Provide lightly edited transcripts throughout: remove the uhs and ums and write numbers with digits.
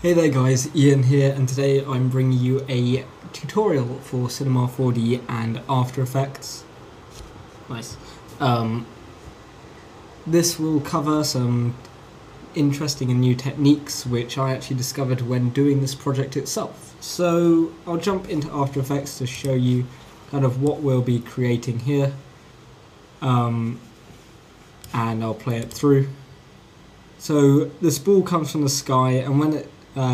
Hey there guys, Ian here, and today I'm bringing you a tutorial for Cinema 4D and After Effects. Nice. This will cover some interesting and new techniques which I actually discovered when doing this project itself. So I'll jump into After Effects to show you kind of what we'll be creating here, and I'll play it through. So this ball comes from the sky, and when it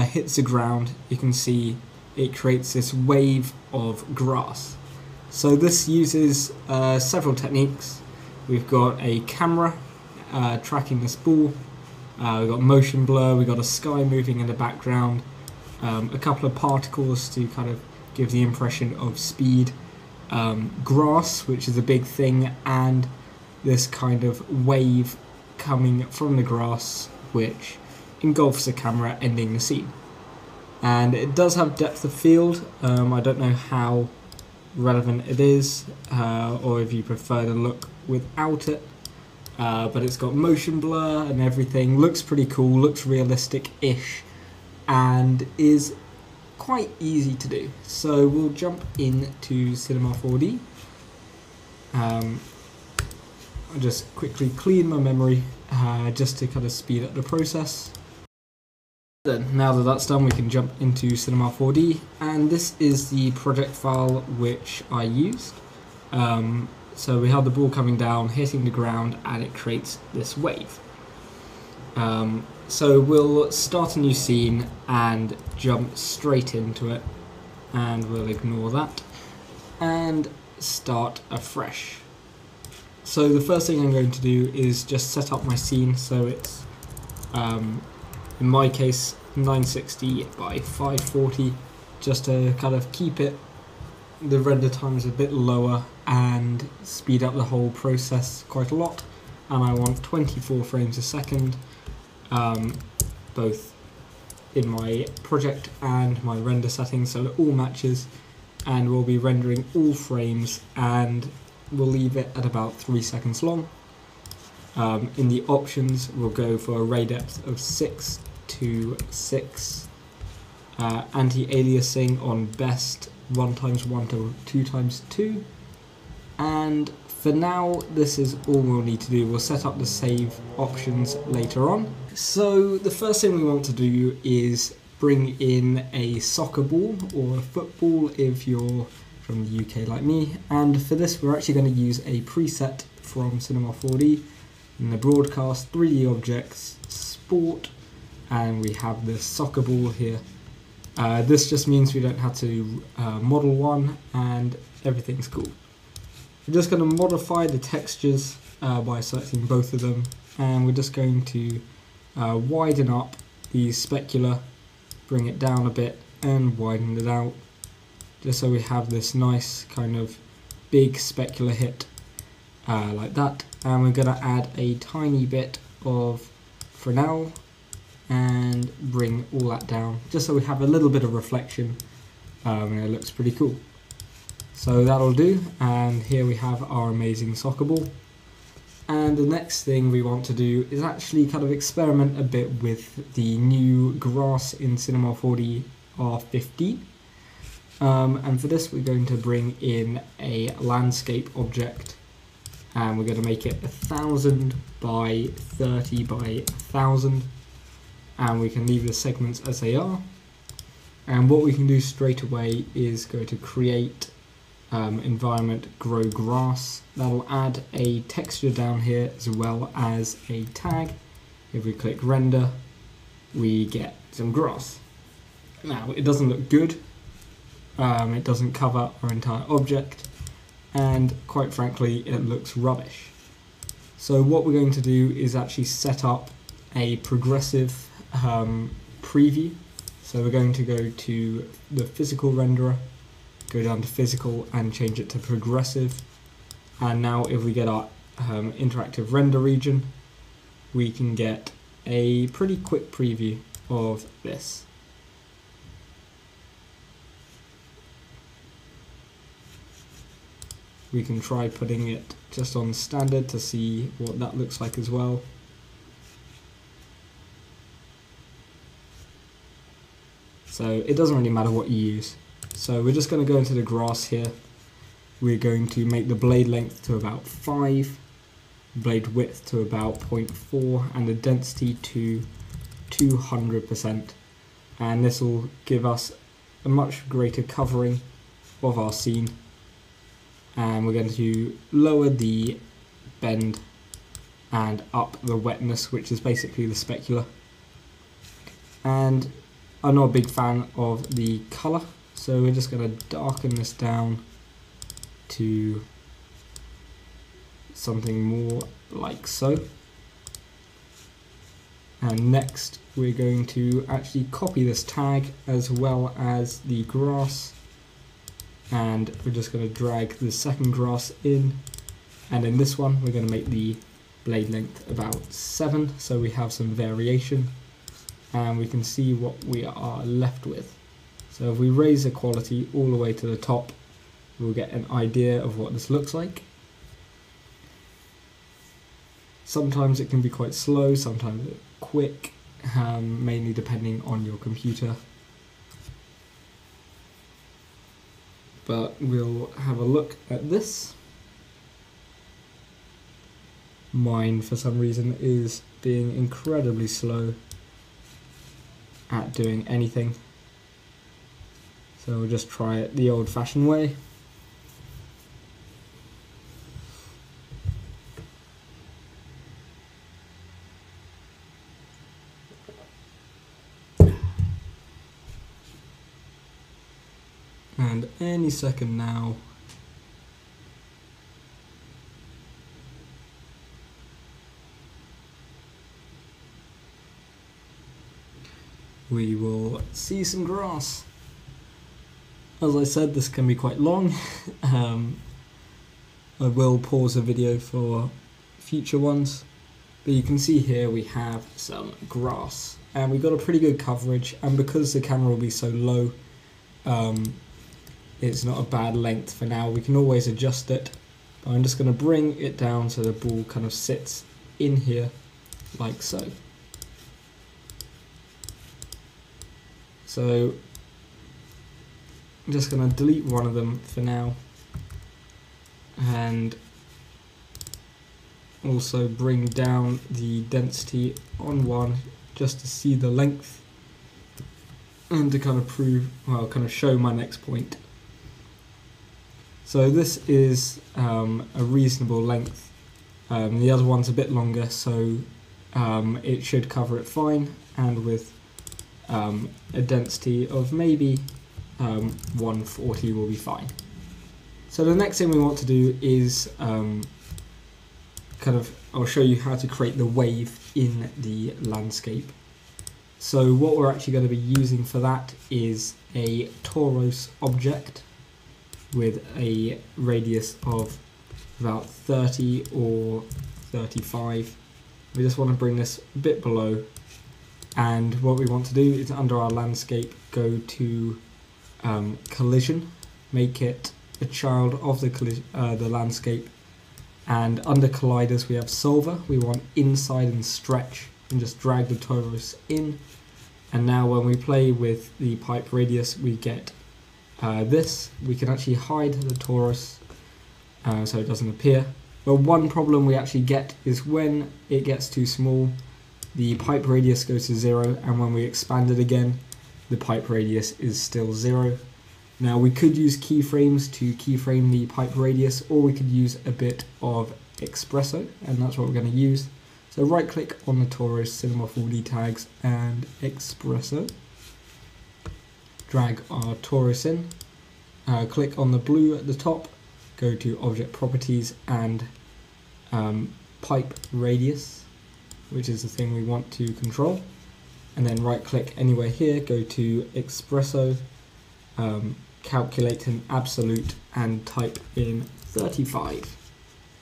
hits the ground, you can see it creates this wave of grass. So this uses several techniques. We've got a camera tracking this ball, we've got motion blur, we've got a sky moving in the background, a couple of particles to kind of give the impression of speed, grass, which is a big thing, and this kind of wave coming from the grass which engulfs the camera, ending the scene. And it does have depth of field. I don't know how relevant it is, or if you prefer to look without it, but it's got motion blur and everything. Looks pretty cool, looks realistic-ish, and is quite easy to do. So we'll jump into Cinema 4D. I'll just quickly clean my memory just to kind of speed up the process. Then, now that that's done, we can jump into Cinema 4D, and this is the project file which I used. So we have the ball coming down, hitting the ground, and it creates this wave. So we'll start a new scene and jump straight into it, and we'll ignore that, and start afresh. So the first thing I'm going to do is just set up my scene so it's, in my case, 960 by 540, just to kind of keep the render times a bit lower and speed up the whole process quite a lot. And I want 24 frames a second, both in my project and my render settings, so it all matches, and we'll be rendering all frames, and we'll leave it at about 3 seconds long. In the options, we'll go for a ray depth of 6 to 6, anti-aliasing on best 1x1 to 2x2, and for now this is all we'll need to do. We'll set up the save options later on. So the first thing we want to do is bring in a soccer ball or a football if you're from the UK like me, and for this we're actually going to use a preset from Cinema 4D in the broadcast 3D objects sport, and we have the soccer ball here. This just means we don't have to model one, and everything's cool. We're just going to modify the textures by selecting both of them, and we're just going to widen up the specular, bring it down a bit and widen it out, just so we have this nice kind of big specular hit like that. And we're going to add a tiny bit of Fresnel and bring all that down, just so we have a little bit of reflection, and it looks pretty cool. So that'll do, and here we have our amazing soccer ball. And the next thing we want to do is actually kind of experiment a bit with the new grass in Cinema 4D R15. And for this we're going to bring in a landscape object, and we're going to make it 1000 by 30 by 1000, and we can leave the segments as they are. And what we can do straight away is go to create environment grow grass. That'll add a texture down here as well as a tag. If we click render, we get some grass. Now it doesn't look good, it doesn't cover our entire object, and quite frankly it looks rubbish. So what we're going to do is actually set up a progressive preview. So we're going to go to the physical renderer, go down to physical and change it to progressive, and now if we get our interactive render region, we can get a pretty quick preview of this. We can try putting it just on standard to see what that looks like as well. So it doesn't really matter what you use. So we're just going to go into the grass here. We're going to make the blade length to about 5, blade width to about 0.4, and the density to 200%. And this will give us a much greater covering of our scene. And we're going to lower the bend and up the wetness, which is basically the specular. And I'm not a big fan of the colour, so we're just going to darken this down to something more like so. And next we're going to actually copy this tag as well as the grass, and we're just going to drag the second grass in, and in this one we're going to make the blade length about 7, so we have some variation and we can see what we are left with. So if we raise the quality all the way to the top, we'll get an idea of what this looks like. Sometimes it can be quite slow, sometimes it's quick, mainly depending on your computer. But we'll have a look at this. Mine, for some reason, is being incredibly slow at doing anything. So we'll just try it the old-fashioned way. And any second now, we will see some grass. As I said, this can be quite long. I will pause the video for future ones, but you can see here we have some grass and we've got a pretty good coverage, and because the camera will be so low, it's not a bad length for now. We can always adjust it, but I'm just going to bring it down so the ball kind of sits in here like so. So I'm just going to delete one of them for now, and also bring down the density on one just to see the length and to kind of prove, well, kind of show my next point. So this is a reasonable length. The other one's a bit longer, so it should cover it fine, and with a density of maybe 140 will be fine. So the next thing we want to do is I'll show you how to create the wave in the landscape. So what we're actually going to be using for that is a torus object with a radius of about 30 or 35. We just want to bring this a bit below, and what we want to do is under our landscape go to collision, make it a child of the landscape, and under colliders we have solver. We want inside and stretch, and just drag the torus in, and now when we play with the pipe radius we get this. We can actually hide the torus so it doesn't appear, but one problem we actually get is when it gets too small, the pipe radius goes to 0, and when we expand it again the pipe radius is still 0. Now we could use keyframes to keyframe the pipe radius, or we could use a bit of Xpresso, and that's what we're going to use. So right click on the torus, Cinema 4D tags and Xpresso. Drag our torus in, click on the blue at the top, go to object properties and pipe radius, which is the thing we want to control, and then right click anywhere here, go to Xpresso, calculate an absolute and type in 35,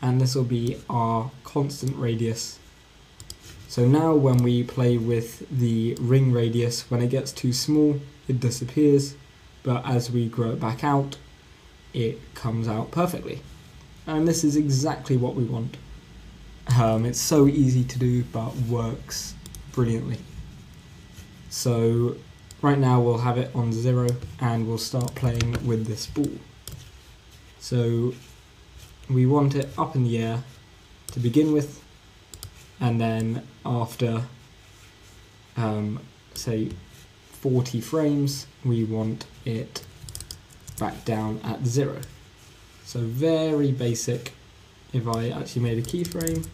and this will be our constant radius. So now when we play with the ring radius, when it gets too small it disappears, but as we grow it back out it comes out perfectly, and this is exactly what we want. It's so easy to do but works brilliantly. So right now we'll have it on 0 and we'll start playing with this ball. So we want it up in the air to begin with, and then after say 40 frames we want it back down at 0. So very basic. If I actually made a keyframe,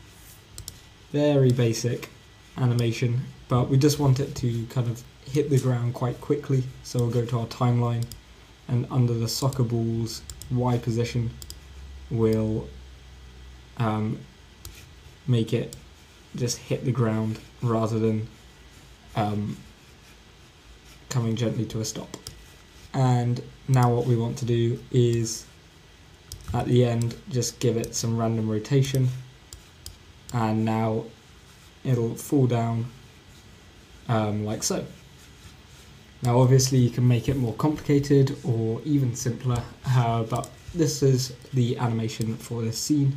very basic animation, but we just want it to kind of hit the ground quite quickly. So we'll go to our timeline, and under the soccer ball's Y position we'll make it just hit the ground rather than coming gently to a stop. And now what we want to do is at the end just give it some random rotation, and now it'll fall down like so. Now obviously you can make it more complicated or even simpler, but this is the animation for this scene.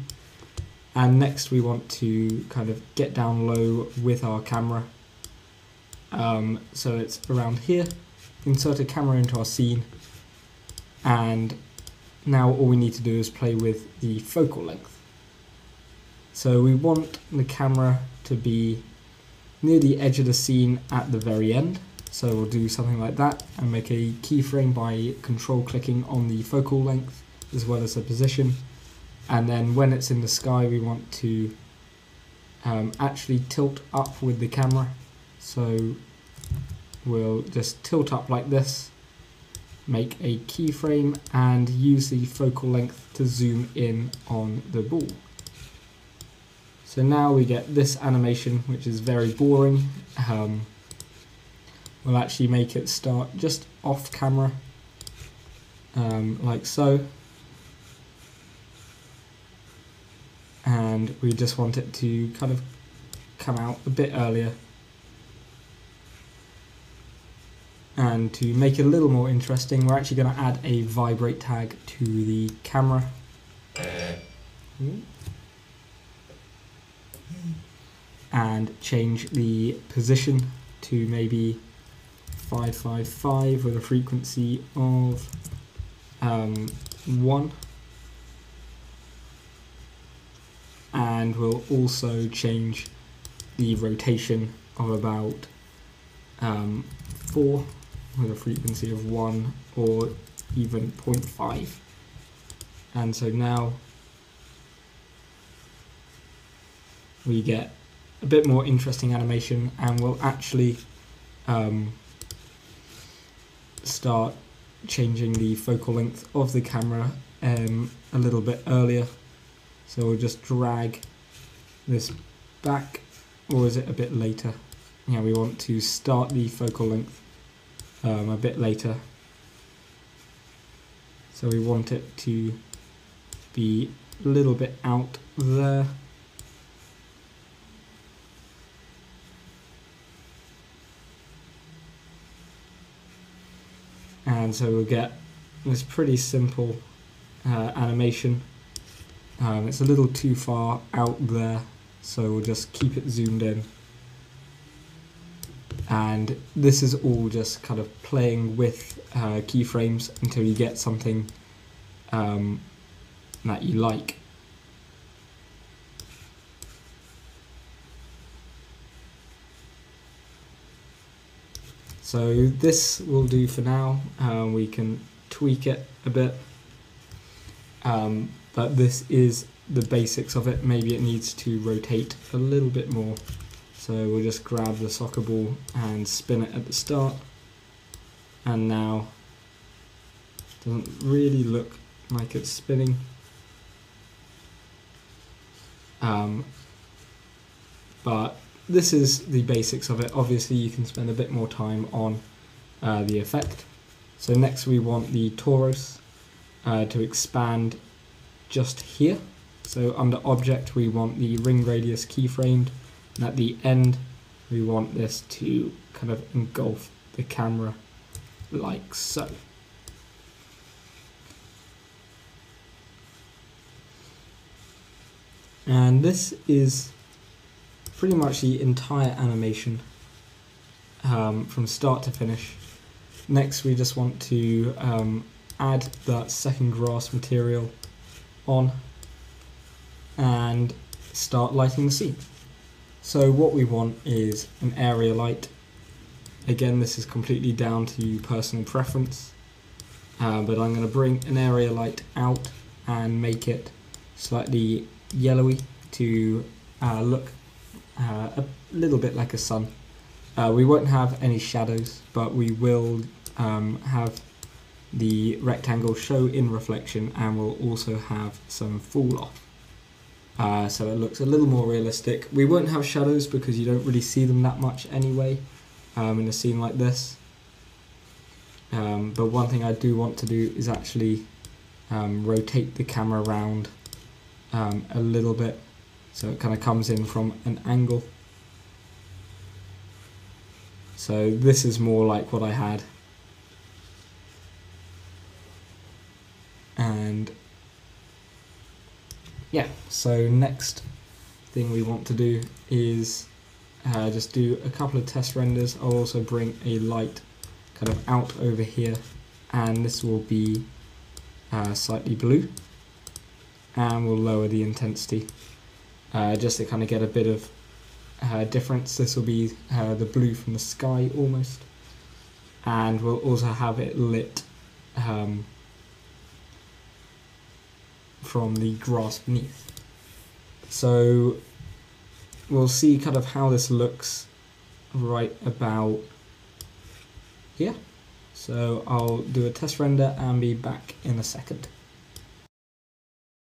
And next we want to kind of get down low with our camera, so it's around here. Insert a camera into our scene, and now all we need to do is play with the focal length. So we want the camera to be near the edge of the scene at the very end. So we'll do something like that and make a keyframe by control clicking on the focal length as well as the position. And then when it's in the sky we want to actually tilt up with the camera. So we'll just tilt up like this, make a keyframe and use the focal length to zoom in on the ball. So now we get this animation, which is very boring. We'll actually make it start just off camera, like so. And we just want it to kind of come out a bit earlier. And to make it a little more interesting, we're actually going to add a vibrate tag to the camera. And change the position to maybe 555 with a frequency of 1. And we'll also change the rotation of about 4 with a frequency of 1 or even 0.5. And so now we get a bit more interesting animation, and we'll actually start changing the focal length of the camera a little bit earlier. So we'll just drag this back, or is it a bit later? Yeah, we want to start the focal length a bit later. So we want it to be a little bit out there. And so we'll get this pretty simple animation. It's a little too far out there, so we'll just keep it zoomed in. And this is all just kind of playing with keyframes until you get something that you like. So this will do for now. We can tweak it a bit, but this is the basics of it. Maybe it needs to rotate a little bit more. So we'll just grab the soccer ball and spin it at the start, and now it doesn't really look like it's spinning. But this is the basics of it. Obviously you can spend a bit more time on the effect. So next we want the torus to expand just here. So under object we want the ring radius keyframed, and at the end we want this to kind of engulf the camera like so. And this is pretty much the entire animation from start to finish. Next we just want to add that second grass material on and start lighting the scene. So what we want is an area light. Again, this is completely down to personal preference, but I'm going to bring an area light out and make it slightly yellowy to look a little bit like a sun. We won't have any shadows, but we will have the rectangle show in reflection, and we'll also have some fall off. So it looks a little more realistic. We won't have shadows because you don't really see them that much anyway in a scene like this. But one thing I do want to do is actually rotate the camera around a little bit so it kind of comes in from an angle. So this is more like what I had. And yeah, so next thing we want to do is just do a couple of test renders. I'll also bring a light kind of out over here, and this will be slightly blue, and we'll lower the intensity just to kind of get a bit of difference. This will be the blue from the sky almost, and we'll also have it lit from the grass beneath. So we'll see kind of how this looks right about here. So I'll do a test render and be back in a second.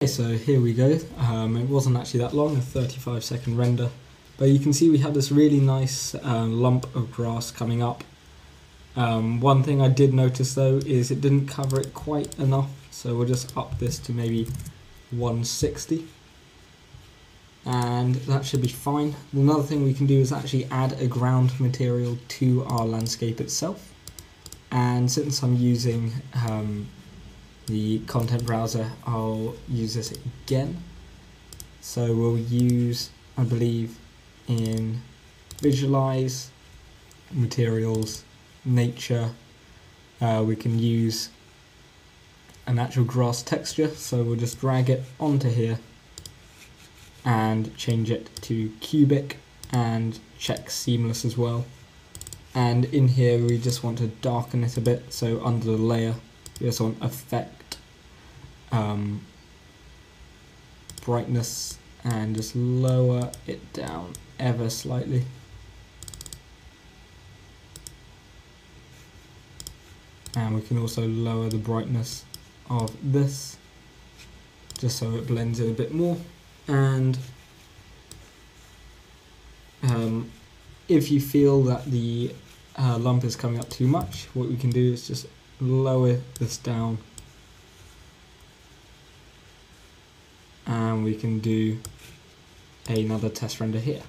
Okay, so here we go. It wasn't actually that long, a 35-second render, but you can see we have this really nice lump of grass coming up. One thing I did notice though is it didn't cover it quite enough, so we'll just up this to maybe 160, and that should be fine. Another thing we can do is actually add a ground material to our landscape itself, and since I'm using the content browser, I'll use this again. So we'll use, I believe, in visualize, materials, nature, we can use an actual grass texture, so we'll just drag it onto here and change it to cubic and check seamless as well. And in here we just want to darken it a bit, so under the layer we just want effect, brightness, and just lower it down ever slightly. And we can also lower the brightness of this just so it blends in a bit more. And if you feel that the lump is coming up too much, what we can do is just lower this down, and we can do another test render here.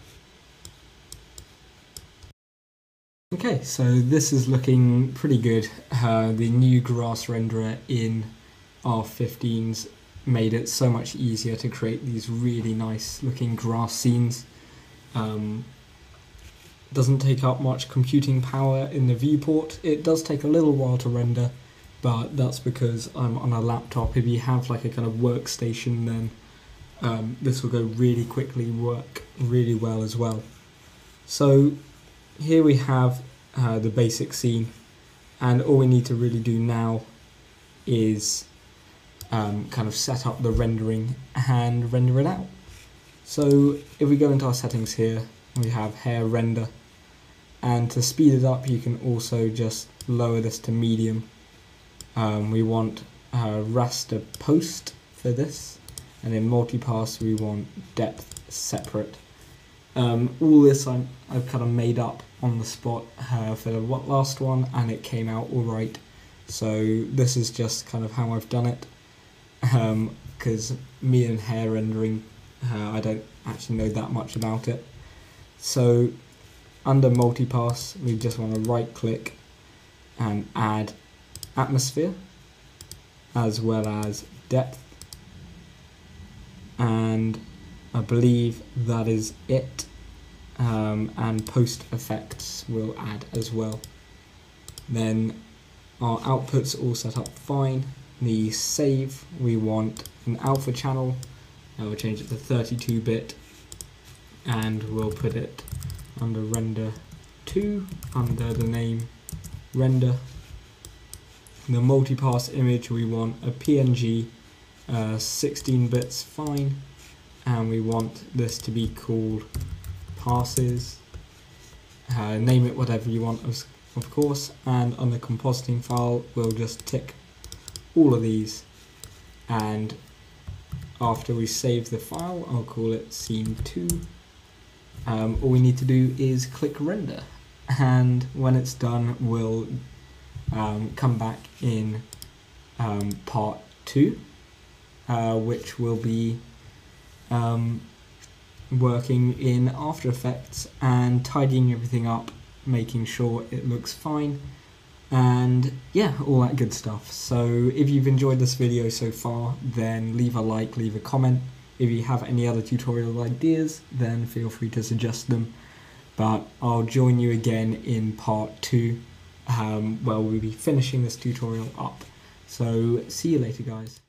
Okay, so this is looking pretty good. The new grass renderer in R15's made it so much easier to create these really nice looking grass scenes. Doesn't take up much computing power in the viewport. It does take a little while to render, but that's because I'm on a laptop. If you have like a kind of workstation, then this will go really quickly, work really well as well. So here we have the basic scene, and all we need to really do now is kind of set up the rendering and render it out. So if we go into our settings here, we have hair render, and to speed it up you can also just lower this to medium. We want raster post for this, and in multipass we want depth separate. All this I've kind of made up on the spot for the last one, and it came out alright. So this is just kind of how I've done it, because me and hair rendering, I don't actually know that much about it. So under multipass we just want to right click and add atmosphere as well as depth, and I believe that is it. And post effects will add as well. Then our outputs all set up fine. The save, we want an alpha channel. We'll change it to 32-bit and we'll put it under render 2 under the name render. The multipass image, we want a PNG, 16 bits fine, and we want this to be called passes. Name it whatever you want, of course, and on the compositing file we'll just tick all of these, and after we save the file I'll call it scene2. All we need to do is click render, and when it's done we'll come back in part 2, which will be working in After Effects and tidying everything up, making sure it looks fine, and yeah, all that good stuff. So if you've enjoyed this video so far, then leave a like, leave a comment. If you have any other tutorial ideas, then feel free to suggest them, but I'll join you again in part 2 where we'll be finishing this tutorial up. So see you later, guys.